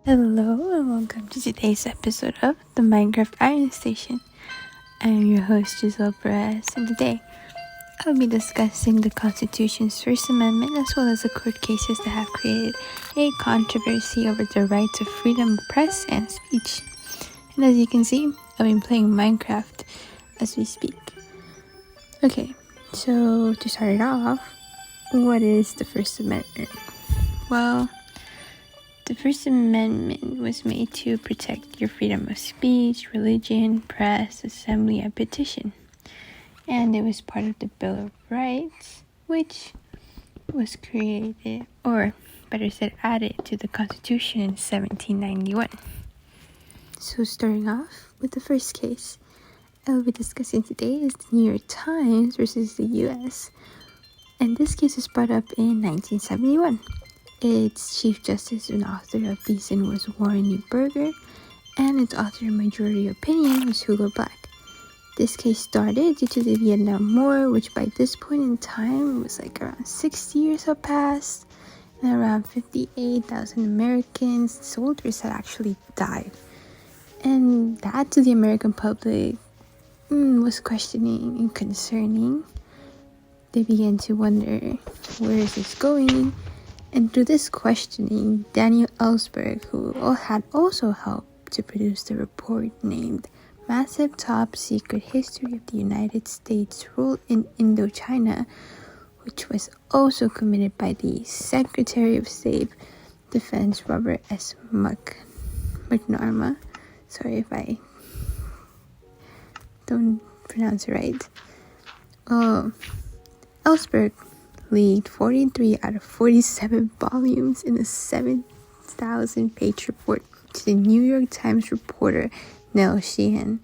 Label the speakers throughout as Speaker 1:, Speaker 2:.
Speaker 1: Hello and welcome to today's episode of the Minecraft Iron Station. I'm your host Giselle Perez, and today I'll be discussing the Constitution's First Amendment as well as the court cases that have created a controversy over the right to freedom of press and speech. And as you can see, I've been playing Minecraft as we speak. Okay, so to start it off, what is the First Amendment? Well, the First Amendment was made to protect your freedom of speech, religion, press, assembly, and petition. And it was part of the Bill of Rights, which was created, or better said, added to the Constitution in 1791. So starting off with the first case I'll be discussing today is the New York Times versus the U.S. And this case was brought up in 1971. Its Chief Justice and author of Reason was Warren E. Burger, and its author and majority opinion was Hugo Black. This case started due to the Vietnam War, which by this point in time was like around 60 years have passed, and around 58,000 Americans, soldiers, had actually died. And that to the American public was questioning and concerning. They began to wonder, where is this going? And through this questioning, Daniel Ellsberg, who had also helped to produce the report named Massive Top Secret History of the United States Role in Indochina, which was also committed by the Secretary of State Defense Robert S. McNamara. Sorry if I don't pronounce it right. Ellsberg leaked 43 out of 47 volumes in a 7,000-page report to the New York Times reporter Neil Sheehan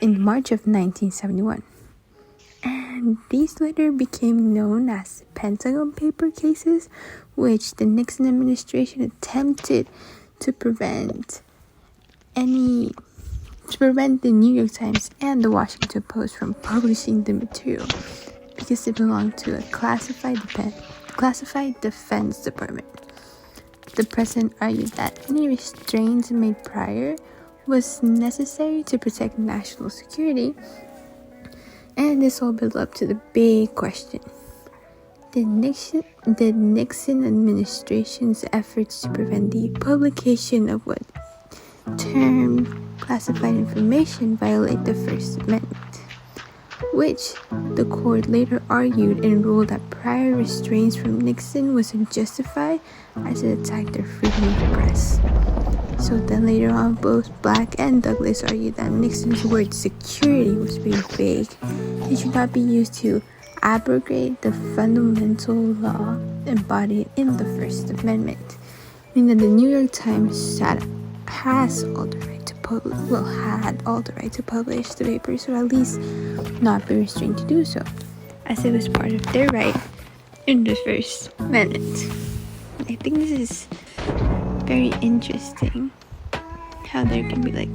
Speaker 1: in March of 1971. And these later became known as Pentagon Paper cases, which the Nixon administration attempted to prevent the New York Times and the Washington Post from publishing the material, because it belonged to a classified Defense Department. The president argued that any restraints made prior was necessary to protect national security, and this all built up to the big question. Did Nixon administration's efforts to prevent the publication of what termed classified information violate the First Amendment? Which the court later argued and ruled that prior restraints from Nixon wasn't justified as it attacked their freedom of the press. So then later on, both Black and Douglas argued that Nixon's word security was very vague. It should not be used to abrogate the fundamental law embodied in the First Amendment, meaning that the New York Times had all the right to publish the papers, or at least not be restrained to do so, as it was part of their right in the First Amendment. I think this is very interesting, how there can be like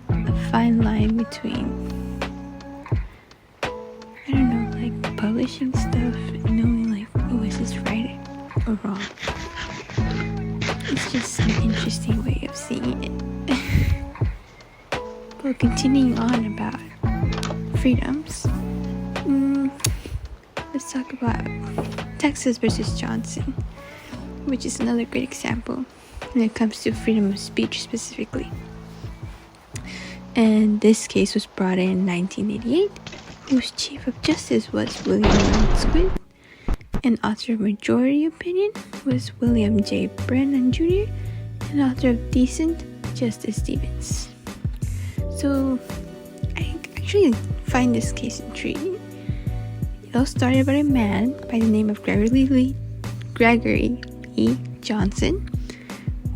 Speaker 1: a fine line between, I don't know, like publishing stuff and knowing like, oh, is this right or wrong? It's just an interesting way of seeing it. Well, continuing on about freedoms, let's talk about Texas versus Johnson, which is another great example when it comes to freedom of speech specifically. And this case was brought in 1988, whose Chief of Justice was William Squibb, and author of majority opinion was William J. Brennan Jr., and author of dissent, Justice Stevens. So I actually find this case intriguing. It all started by a man by the name of Gregory E. Johnson,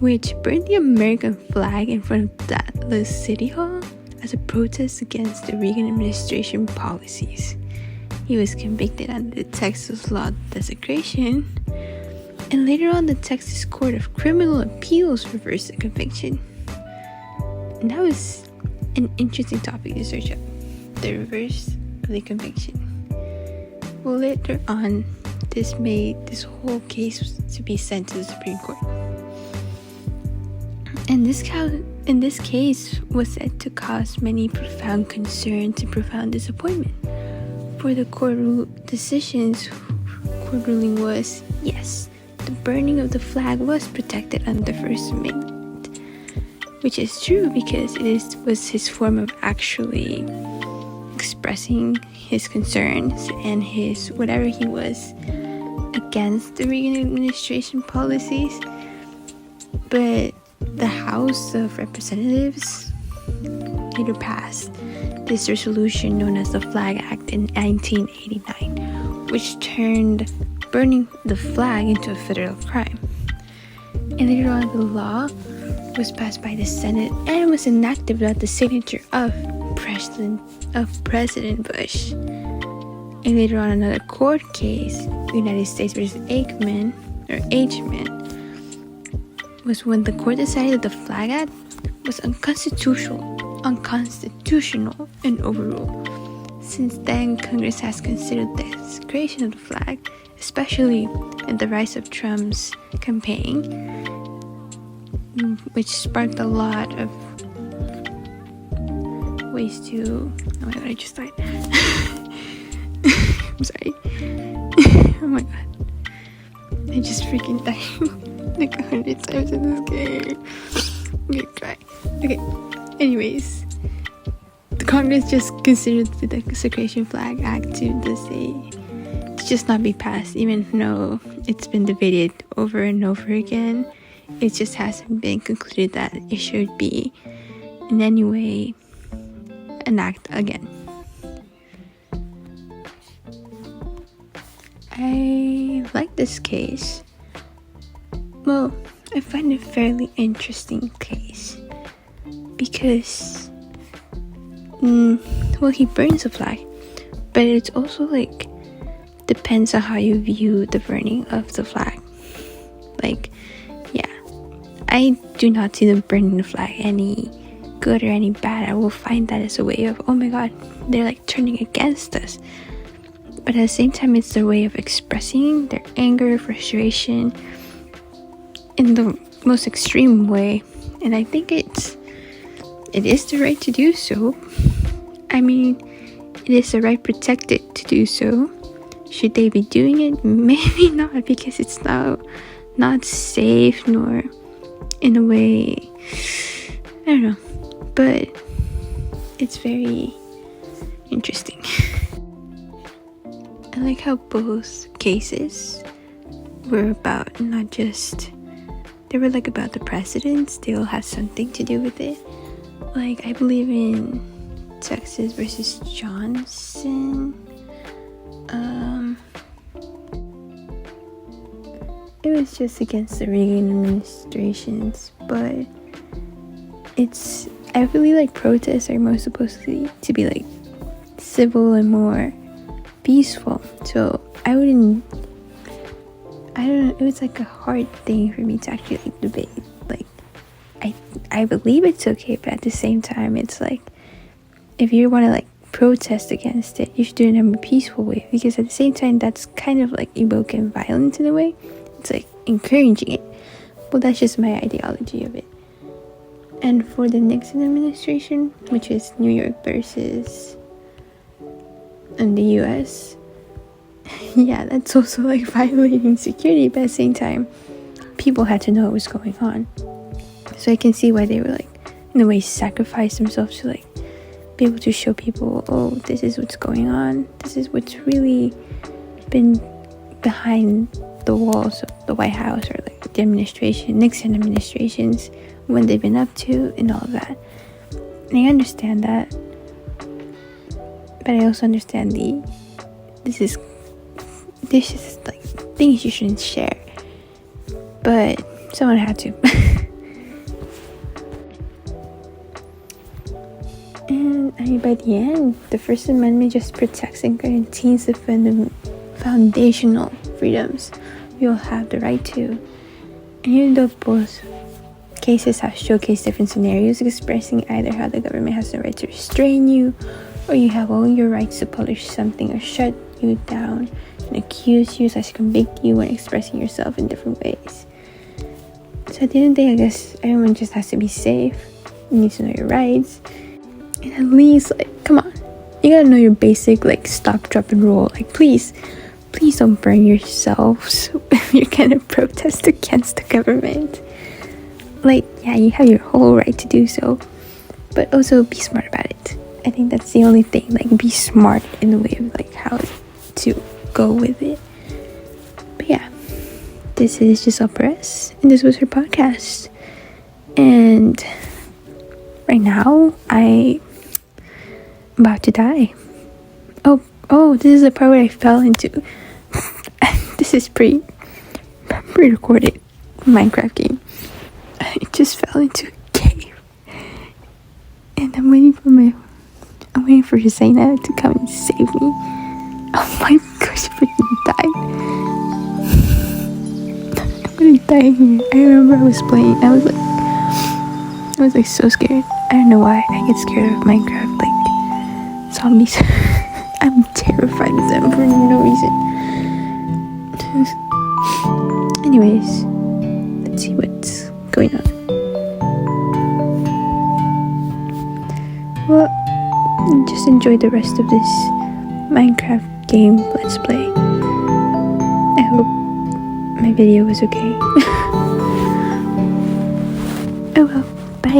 Speaker 1: which burned the American flag in front of Dallas City Hall as a protest against the Reagan administration policies. He was convicted under the Texas law of desecration, and later on the Texas Court of Criminal Appeals reversed the conviction. And that was an interesting topic to search up, the reverse of the conviction. Well, later on, this made this whole case to be sent to the Supreme Court. And in this case was said to cause many profound concerns and profound disappointment. For the court ruling was, yes, the burning of the flag was protected under the First Amendment, which is true because was his form of actually expressing his concerns and his whatever he was against the Reagan administration policies. But the House of Representatives later passed this resolution known as the Flag Act in 1989, which turned burning the flag into a federal crime. And later on, the law was passed by the Senate and was enacted without the signature of President Bush. And later on, another court case, United States versus Eichmann, was when the court decided that the Flag Act was unconstitutional and overruled. Since then, Congress has considered the desecration of the flag, especially in the rise of Trump's campaign, which sparked a lot of ways to... Oh my god, I just died. I'm sorry. Oh my god. I just freaking died like 100 times in this game. I'm gonna cry. Okay, anyways. The Congress just considered the Desecration Flag Act to just not be passed, even though it's been debated over and over again. It just hasn't been concluded that it should be in any way enacted again. I like this case. Well, I find it a fairly interesting case because he burns the flag, but it's also like depends on how you view the burning of the flag. Like, yeah, I do not see the burning the flag any good or any bad. I will find that as a way of, oh my god, they're like turning against us. But at the same time, it's their way of expressing their anger, frustration in the most extreme way. And I think it is the right to do so. I mean, it is the right protected to do so. Should they be doing it? Maybe not, because it's not safe, nor in a way, I don't know. But it's very interesting. I like how both cases were about not just, they were like about the presidents. They all had something to do with it. Like, I believe in Texas versus Johnson. It was just against the Reagan administrations, but I really like protests are more supposed to be like civil and more peaceful. So I don't know, it was like a hard thing for me to actually like debate. Like, I believe it's okay, but at the same time, it's like, if you want to like protest against it, you should do it in a peaceful way, because at the same time, that's kind of like evoking violence in a way. It's like encouraging it. Well, that's just my ideology of it. And for the Nixon administration, which is New York versus the US, yeah, that's also like violating security, but at the same time, people had to know what was going on. So I can see why they were like, in a way, sacrifice themselves to like be able to show people, oh, this is what's going on. This is what's really been behind the walls of the White House, or like the administration, Nixon administrations, when they've been up to and all of that. And I understand that, but I also understand this is like things you shouldn't share, but someone had to. And I mean, by the end, the First Amendment just protects and guarantees the foundational freedoms we all have the right to. And even though both cases have showcased different scenarios expressing either how the government has the right to restrain you, or you have all your rights to publish something or shut you down and accuse you / convict you when expressing yourself in different ways. So at the end of the day, I guess everyone just has to be safe. You need to know your rights. And at least, like, come on. You gotta know your basic, like, stop, drop, and roll. Like, please don't burn yourselves if you're gonna protest against the government. Like, yeah, you have your whole right to do so, but also be smart about it. I think that's the only thing. Like, be smart in the way of, like, how to go with it. But yeah, this is Giselle Perez, and this was her podcast. And right now, I'm about to die. Oh, this is the part where I fell into. This is pre-recorded Minecraft game. I just fell into a cave, and I'm waiting for Husseina to come and save me. Oh my gosh, I freaking died. I'm gonna die here. I remember I was playing. I was like so scared. I don't know why I get scared of Minecraft, like zombies. I'm terrified of them for no reason. Anyways, let's see what's going on. Well, just enjoy the rest of this Minecraft game let's play. I hope my video was okay. Oh well, bye.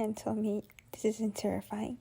Speaker 1: can't tell me this isn't terrifying.